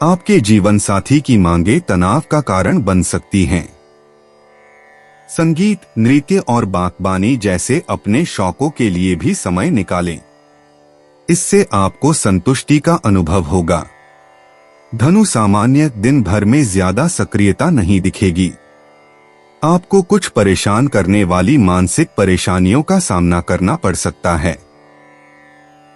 आपके जीवन साथी की मांगे तनाव का कारण बन सकती हैं। संगीत, नृत्य और बागबानी जैसे अपने शौकों के लिए भी समय निकालें। इससे आपको संतुष्टि का अनुभव होगा। धनु सामान्य, दिन भर में ज्यादा सक्रियता नहीं दिखेगी। आपको कुछ परेशान करने वाली मानसिक परेशानियों का सामना करना पड़ सकता है।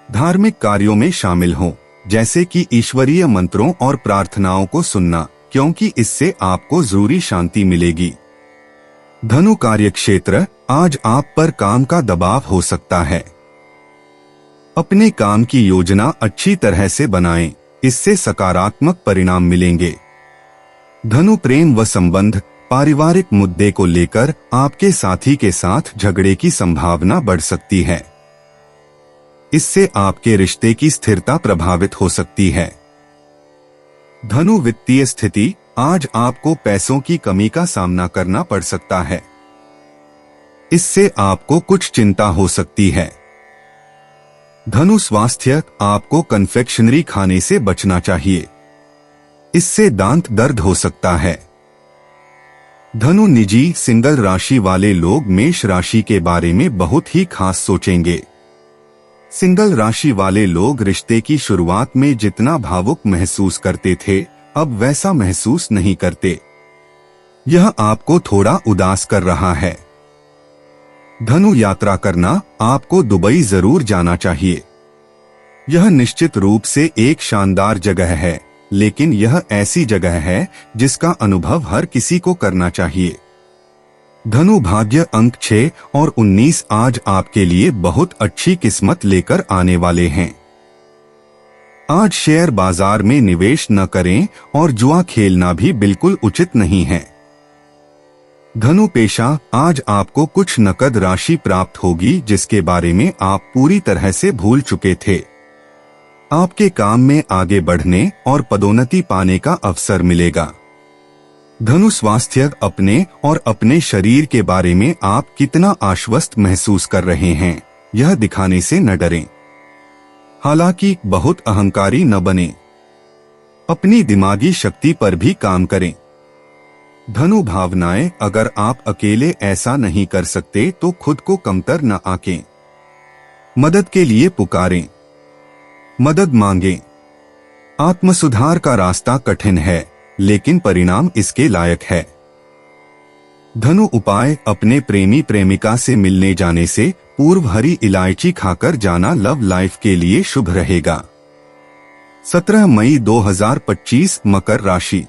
धार्मिक कार्यों में शामिल हों, जैसे कि ईश्वरीय मंत्रों और प्रार्थनाओं को सुनना, क्योंकि इससे आपको जरूरी शांति मिलेगी। धनु कार्यक्षेत्र, आज आप पर काम का दबाव हो सकता है। अपने काम की योजना अच्छी तरह से बनाएं, इससे सकारात्मक परिणाम मिलेंगे। धनु प्रेम व संबंध, पारिवारिक मुद्दे को लेकर आपके साथी के साथ झगड़े की संभावना बढ़ सकती है। इससे आपके रिश्ते की स्थिरता प्रभावित हो सकती है। धनु वित्तीय स्थिति, आज आपको पैसों की कमी का सामना करना पड़ सकता है। इससे आपको कुछ चिंता हो सकती है। धनु स्वास्थ्य, आपको कन्फेक्शनरी खाने से बचना चाहिए, इससे दांत दर्द हो सकता है। धनु निजी सिंगल राशि वाले लोग मेष राशि के बारे में बहुत ही खास सोचेंगे। सिंगल राशि वाले लोग रिश्ते की शुरुआत में जितना भावुक महसूस करते थे, अब वैसा महसूस नहीं करते। यह आपको थोड़ा उदास कर रहा है। धनु यात्रा करना, आपको दुबई जरूर जाना चाहिए। यह निश्चित रूप से एक शानदार जगह है, लेकिन यह ऐसी जगह है जिसका अनुभव हर किसी को करना चाहिए। धनु भाग्य अंक 6 और 19 आज आपके लिए बहुत अच्छी किस्मत लेकर आने वाले हैं। आज शेयर बाजार में निवेश न करें और जुआ खेलना भी बिल्कुल उचित नहीं है। धनु पेशा, आज आपको कुछ नकद राशि प्राप्त होगी जिसके बारे में आप पूरी तरह से भूल चुके थे। आपके काम में आगे बढ़ने और पदोन्नति पाने का अवसर मिलेगा। धनु स्वास्थ्य, अपने और अपने शरीर के बारे में आप कितना आश्वस्त महसूस कर रहे हैं, यह दिखाने से न डरें। हालांकि बहुत अहंकारी न बने। अपनी दिमागी शक्ति पर भी काम करें। धनु भावनाएं, अगर आप अकेले ऐसा नहीं कर सकते तो खुद को कमतर न आंकें। मदद के लिए पुकारें, मदद मांगें। आत्मसुधार का रास्ता कठिन है, लेकिन परिणाम इसके लायक है। धनु उपाय, अपने प्रेमी प्रेमिका से मिलने जाने से पूर्व हरी इलायची खाकर जाना लव लाइफ के लिए शुभ रहेगा। 17 मई 2025 मकर राशि,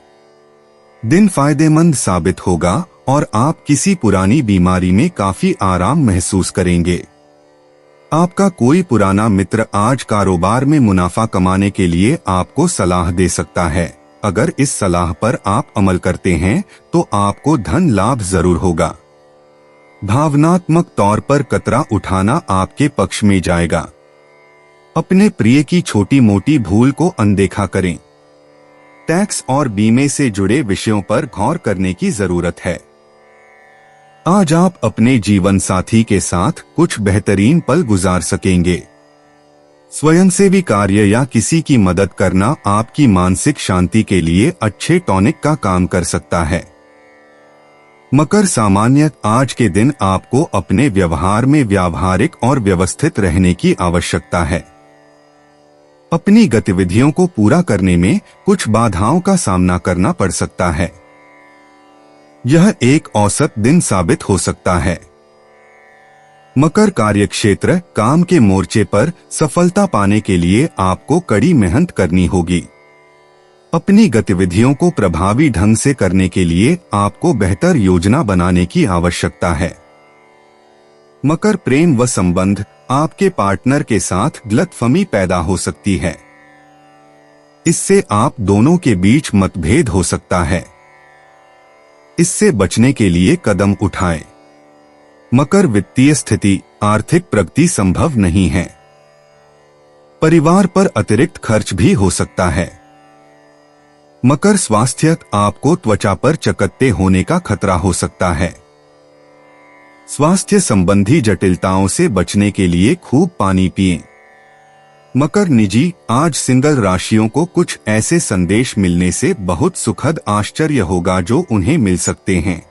दिन फायदेमंद साबित होगा और आप किसी पुरानी बीमारी में काफी आराम महसूस करेंगे। आपका कोई पुराना मित्र आज कारोबार में मुनाफा कमाने के लिए आपको सलाह दे सकता है। अगर इस सलाह पर आप अमल करते हैं तो आपको धन लाभ जरूर होगा। भावनात्मक तौर पर कतरा उठाना आपके पक्ष में जाएगा। अपने प्रिय की छोटी मोटी भूल को अनदेखा करें। टैक्स और बीमे से जुड़े विषयों पर गौर करने की जरूरत है। आज आप अपने जीवन साथी के साथ कुछ बेहतरीन पल गुजार सकेंगे। स्वयंसेवी कार्य या किसी की मदद करना आपकी मानसिक शांति के लिए अच्छे टॉनिक का काम कर सकता है। मकर सामान्य, आज के दिन आपको अपने व्यवहार में व्यावहारिक और व्यवस्थित रहने की आवश्यकता है। अपनी गतिविधियों को पूरा करने में कुछ बाधाओं का सामना करना पड़ सकता है। यह एक औसत दिन साबित हो सकता है। मकर कार्यक्षेत्र, काम के मोर्चे पर सफलता पाने के लिए आपको कड़ी मेहनत करनी होगी। अपनी गतिविधियों को प्रभावी ढंग से करने के लिए आपको बेहतर योजना बनाने की आवश्यकता है। मकर प्रेम व संबंध, आपके पार्टनर के साथ गलतफहमी पैदा हो सकती है। इससे आप दोनों के बीच मतभेद हो सकता है। इससे बचने के लिए कदम उठाएं। मकर वित्तीय स्थिति, आर्थिक प्रगति संभव नहीं है। परिवार पर अतिरिक्त खर्च भी हो सकता है। मकर स्वास्थ्य, आपको त्वचा पर चकत्ते होने का खतरा हो सकता है। स्वास्थ्य संबंधी जटिलताओं से बचने के लिए खूब पानी पिएं। मकर निजी, आज सिंगल राशियों को कुछ ऐसे संदेश मिलने से बहुत सुखद आश्चर्य होगा जो उन्हें मिल सकते हैं।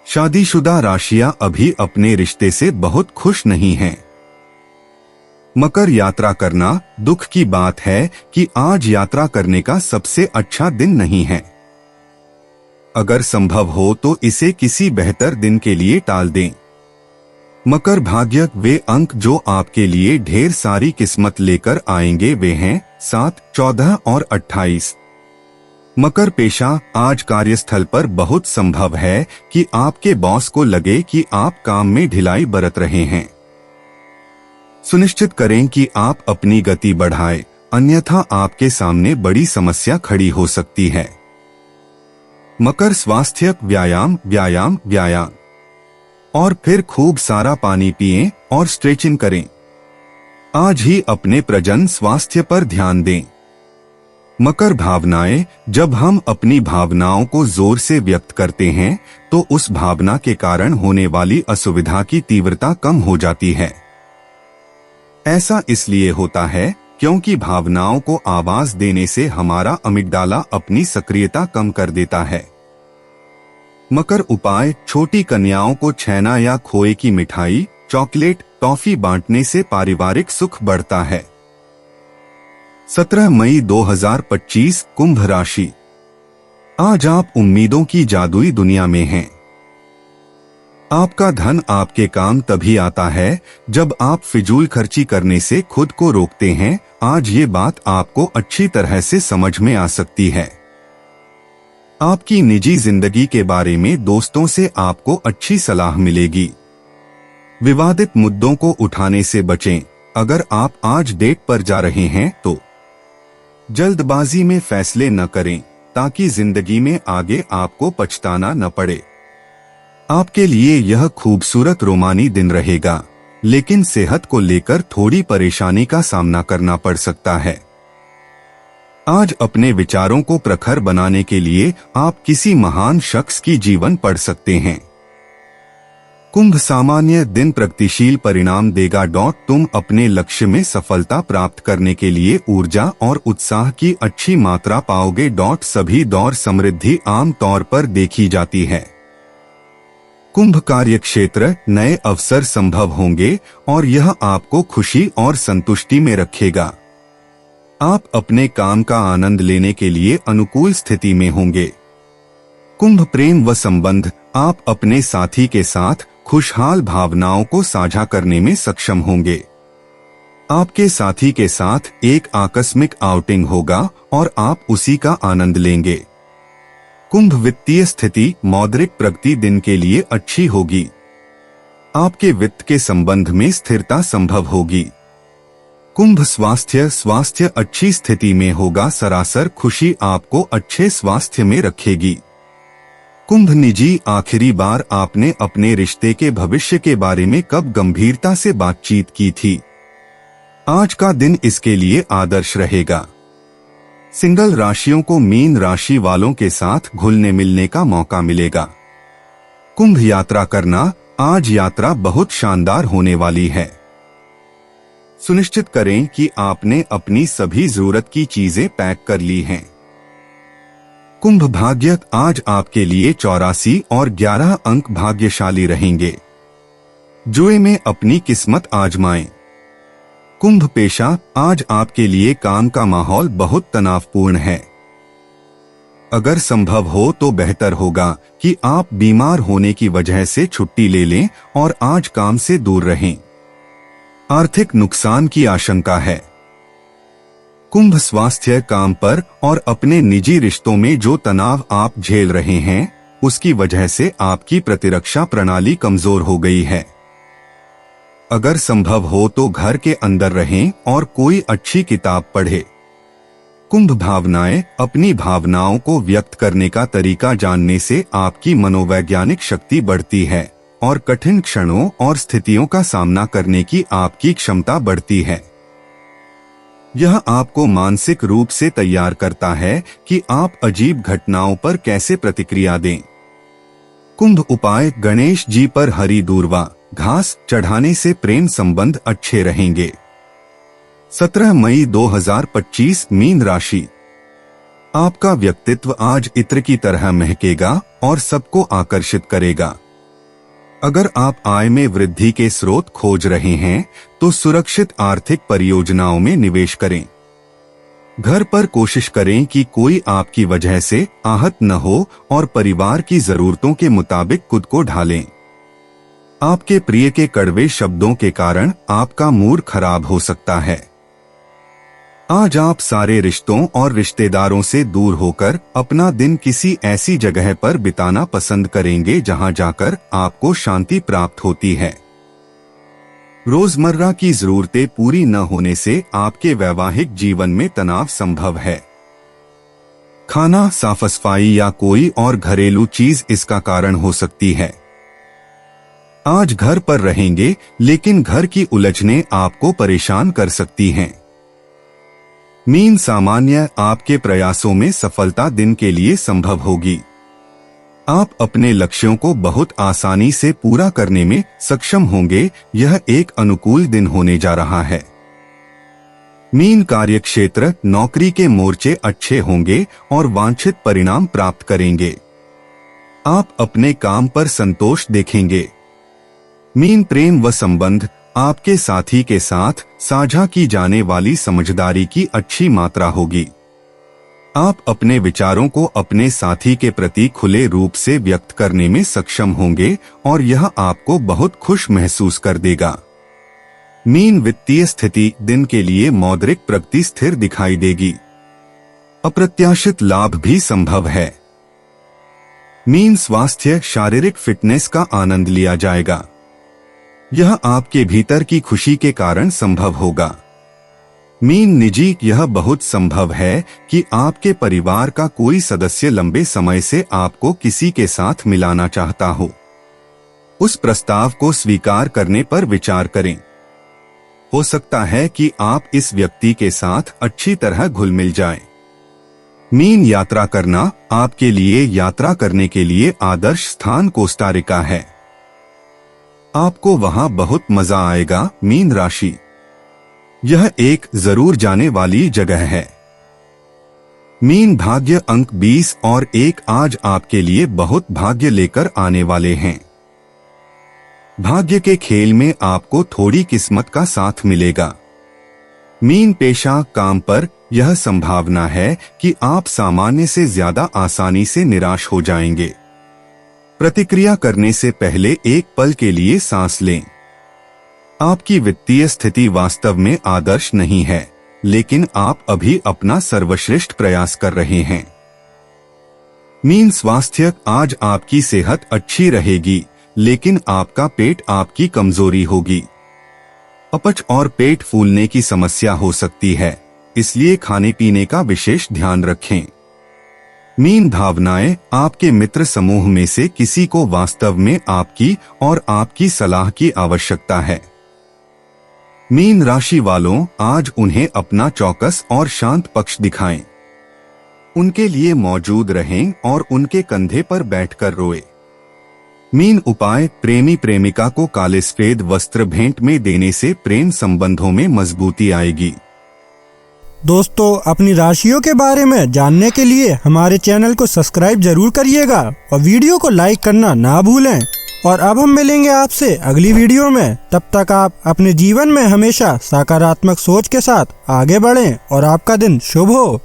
शादीशुदा राशियां अभी अपने रिश्ते से बहुत खुश नहीं हैं। मकर यात्रा करना, दुख की बात है कि आज यात्रा करने का सबसे अच्छा दिन नहीं है। अगर संभव हो तो इसे किसी बेहतर दिन के लिए टाल दें। मकर भाग्य, वे अंक जो आपके लिए ढेर सारी किस्मत लेकर आएंगे वे हैं 7, 14 और 28। मकर पेशा, आज कार्यस्थल पर बहुत संभव है कि आपके बॉस को लगे कि आप काम में ढिलाई बरत रहे हैं। सुनिश्चित करें कि आप अपनी गति बढ़ाएं, अन्यथा आपके सामने बड़ी समस्या खड़ी हो सकती है। मकर स्वास्थ्य, व्यायाम व्यायाम व्यायाम और फिर खूब सारा पानी पिएं और स्ट्रेचिंग करें। आज ही अपने प्रजनन स्वास्थ्य पर ध्यान दें। मकर भावनाएं। जब हम अपनी भावनाओं को जोर से व्यक्त करते हैं तो उस भावना के कारण होने वाली असुविधा की तीव्रता कम हो जाती है। ऐसा इसलिए होता है क्योंकि भावनाओं को आवाज देने से हमारा अमिगडाला अपनी सक्रियता कम कर देता है। मकर उपाय। छोटी कन्याओं को छेना या खोए की मिठाई, चॉकलेट, टॉफी बांटने से पारिवारिक सुख बढ़ता है। 17 मई 2025 कुंभ राशि। आज आप उम्मीदों की जादुई दुनिया में हैं। आपका धन आपके काम तभी आता है जब आप फिजूल खर्ची करने से खुद को रोकते हैं। आज ये बात आपको अच्छी तरह से समझ में आ सकती है। आपकी निजी जिंदगी के बारे में दोस्तों से आपको अच्छी सलाह मिलेगी। विवादित मुद्दों को उठाने से बचें। अगर आप आज डेट पर जा रहे हैं तो जल्दबाजी में फैसले न करें ताकि जिंदगी में आगे आपको पछताना न पड़े। आपके लिए यह खूबसूरत रोमानी दिन रहेगा, लेकिन सेहत को लेकर थोड़ी परेशानी का सामना करना पड़ सकता है। आज अपने विचारों को प्रखर बनाने के लिए आप किसी महान शख्स की जीवन पढ़ सकते हैं। कुंभ सामान्य दिन प्रगतिशील परिणाम देगा। तुम अपने लक्ष्य में सफलता प्राप्त करने के लिए ऊर्जा और उत्साह की अच्छी मात्रा पाओगे। सभी दौर समृद्धि आम तौर पर देखी जाती है। कुंभ कार्य क्षेत्र नए अवसर संभव होंगे और यह आपको खुशी और संतुष्टि में रखेगा। आप अपने काम का आनंद लेने के लिए अनुकूल स्थिति में होंगे। कुंभ प्रेम व संबंध। आप अपने साथी के साथ खुशहाल भावनाओं को साझा करने में सक्षम होंगे। आपके साथी के साथ एक आकस्मिक आउटिंग होगा और आप उसी का आनंद लेंगे। कुंभ वित्तीय स्थिति। मौद्रिक प्रगति दिन के लिए अच्छी होगी। आपके वित्त के संबंध में स्थिरता संभव होगी। कुंभ स्वास्थ्य अच्छी स्थिति में होगा। सरासर खुशी आपको अच्छे स्वास्थ्य में रखेगी। कुंभ निजी। आखिरी बार आपने अपने रिश्ते के भविष्य के बारे में कब गंभीरता से बातचीत की थी? आज का दिन इसके लिए आदर्श रहेगा। सिंगल राशियों को मीन राशि वालों के साथ घुलने मिलने का मौका मिलेगा। कुंभ यात्रा करना। आज यात्रा बहुत शानदार होने वाली है। सुनिश्चित करें कि आपने अपनी सभी जरूरत की चीजें पैक कर ली हैं। कुंभ भाग्य। आज आपके लिए 84 और 11 अंक भाग्यशाली रहेंगे। जुए में अपनी किस्मत आजमाएं। कुंभ पेशा। आज आपके लिए काम का माहौल बहुत तनावपूर्ण है। अगर संभव हो तो बेहतर होगा कि आप बीमार होने की वजह से छुट्टी ले लें और आज काम से दूर रहें। आर्थिक नुकसान की आशंका है। कुंभ स्वास्थ्य। काम पर और अपने निजी रिश्तों में जो तनाव आप झेल रहे हैं उसकी वजह से आपकी प्रतिरक्षा प्रणाली कमजोर हो गई है। अगर संभव हो तो घर के अंदर रहें और कोई अच्छी किताब पढ़ें। कुंभ भावनाएं। अपनी भावनाओं को व्यक्त करने का तरीका जानने से आपकी मनोवैज्ञानिक शक्ति बढ़ती है और कठिन क्षणों और स्थितियों का सामना करने की आपकी क्षमता बढ़ती है। यह आपको मानसिक रूप से तैयार करता है कि आप अजीब घटनाओं पर कैसे प्रतिक्रिया दें। कुंभ उपाय। गणेश जी पर हरी दूर्वा घास चढ़ाने से प्रेम संबंध अच्छे रहेंगे। 17 मई 2025 मीन राशि। आपका व्यक्तित्व आज इत्र की तरह महकेगा और सबको आकर्षित करेगा। अगर आप आय में वृद्धि के स्रोत खोज रहे हैं तो सुरक्षित आर्थिक परियोजनाओं में निवेश करें। घर पर कोशिश करें कि कोई आपकी वजह से आहत न हो और परिवार की जरूरतों के मुताबिक खुद को ढालें। आपके प्रिय के कड़वे शब्दों के कारण आपका मूड खराब हो सकता है। आज आप सारे रिश्तों और रिश्तेदारों से दूर होकर अपना दिन किसी ऐसी जगह पर बिताना पसंद करेंगे जहां जाकर आपको शांति प्राप्त होती है। रोजमर्रा की जरूरतें पूरी न होने से आपके वैवाहिक जीवन में तनाव संभव है। खाना, साफ सफाई या कोई और घरेलू चीज इसका कारण हो सकती है। आज घर पर रहेंगे लेकिन घर की उलझनें आपको परेशान कर सकती हैं। मीन सामान्य आपके प्रयासों में सफलता दिन के लिए संभव होगी। आप अपने लक्ष्यों को बहुत आसानी से पूरा करने में सक्षम होंगे। यह एक अनुकूल दिन होने जा रहा है। मीन कार्यक्षेत्र नौकरी के मोर्चे अच्छे होंगे और वांछित परिणाम प्राप्त करेंगे। आप अपने काम पर संतोष देखेंगे। मीन प्रेम व संबंध आपके साथी के साथ साझा की जाने वाली समझदारी की अच्छी मात्रा होगी। आप अपने विचारों को अपने साथी के प्रति खुले रूप से व्यक्त करने में सक्षम होंगे और यह आपको बहुत खुश महसूस कर देगा। मीन वित्तीय स्थिति दिन के लिए मौद्रिक प्रगति स्थिर दिखाई देगी। अप्रत्याशित लाभ भी संभव है। मीन स्वास्थ्य शारीरिक फिटनेस का आनंद लिया जाएगा। यह आपके भीतर की खुशी के कारण संभव होगा। मीन निजी यह बहुत संभव है कि आपके परिवार का कोई सदस्य लंबे समय से आपको किसी के साथ मिलाना चाहता हो। उस प्रस्ताव को स्वीकार करने पर विचार करें। हो सकता है कि आप इस व्यक्ति के साथ अच्छी तरह घुल मिल जाएं। मीन यात्रा करना आपके लिए यात्रा करने के लिए आदर्श स्थान कोस्टा रिका है। आपको वहां बहुत मजा आएगा। मीन राशि यह एक जरूर जाने वाली जगह है। मीन भाग्य अंक 20 और 1 आज आपके लिए बहुत भाग्य लेकर आने वाले हैं। भाग्य के खेल में आपको थोड़ी किस्मत का साथ मिलेगा। मीन पेशा काम पर यह संभावना है कि आप सामान्य से ज्यादा आसानी से निराश हो जाएंगे। प्रतिक्रिया करने से पहले एक पल के लिए सांस लें। आपकी वित्तीय स्थिति वास्तव में आदर्श नहीं है, लेकिन आप अभी अपना सर्वश्रेष्ठ प्रयास कर रहे हैं। मीन स्वास्थ्य आज आपकी सेहत अच्छी रहेगी, लेकिन आपका पेट आपकी कमजोरी होगी। अपच और पेट फूलने की समस्या हो सकती है, इसलिए खाने पीने का विशेष ध्यान रखें। मीन भावनाएं आपके मित्र समूह में से किसी को वास्तव में आपकी और आपकी सलाह की आवश्यकता है। मीन राशि वालों आज उन्हें अपना चौकस और शांत पक्ष दिखाएं। उनके लिए मौजूद रहें और उनके कंधे पर बैठकर रोएं। मीन उपाय प्रेमी प्रेमिका को काले सफेद वस्त्र भेंट में देने से प्रेम संबंधों में मजबूती आएगी। दोस्तों, अपनी राशियों के बारे में जानने के लिए हमारे चैनल को सब्सक्राइब जरूर करिएगा और वीडियो को लाइक करना ना भूलें। और अब हम मिलेंगे आपसे अगली वीडियो में। तब तक आप अपने जीवन में हमेशा सकारात्मक सोच के साथ आगे बढ़ें और आपका दिन शुभ हो।